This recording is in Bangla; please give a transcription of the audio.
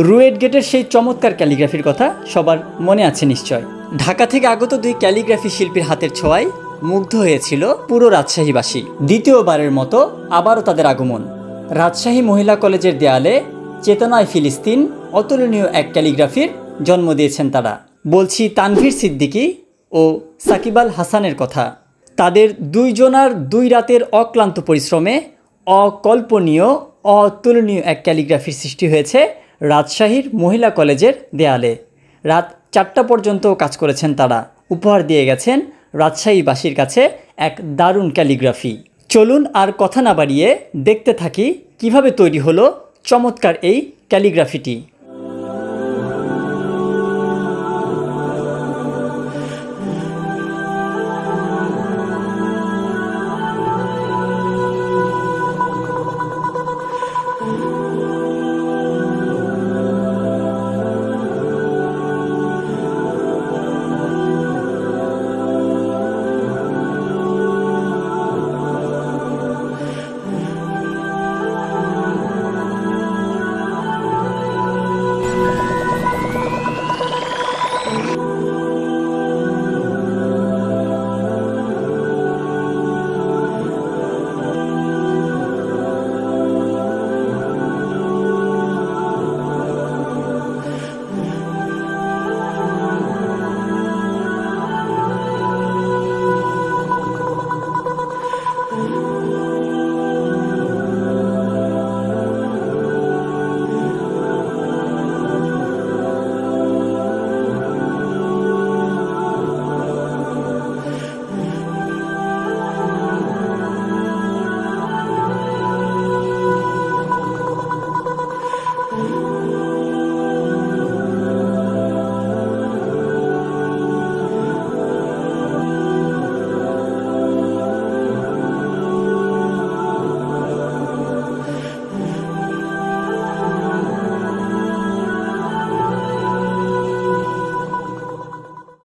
রুয়েট গেটের সেই চমৎকার ক্যালিগ্রাফির কথা সবার মনে আছে নিশ্চয়। ঢাকা থেকে আগত দুই ক্যালিগ্রাফি শিল্পীর হাতের ছোঁয়ায় মুগ্ধ হয়েছিল পুরো রাজশাহীবাসী। দ্বিতীয়বারের মতো আবারও তাদের আগমন। রাজশাহী মহিলা কলেজের দেয়ালে চেতনায় ফিলিস্তিন অতুলনীয় এক ক্যালিগ্রাফির জন্ম দিয়েছেন তারা। বলছি তানভীর সিদ্দিকী ও সাকিব আল হাসানের কথা। তাদের দুইজনার 2 রাতের অক্লান্ত পরিশ্রমে অকল্পনীয় অতুলনীয় এক ক্যালিগ্রাফির সৃষ্টি হয়েছে রাজশাহীর মহিলা কলেজের দেয়ালে। রাত 4টা পর্যন্ত কাজ করেছেন তারা। উপহার দিয়ে গেছেন রাজশাহীবাসীর কাছে এক দারুণ ক্যালিগ্রাফি। চলুন আর কথা না বাড়িয়ে দেখতে থাকি কিভাবে তৈরি হলো চমৎকার এই ক্যালিগ্রাফিটি।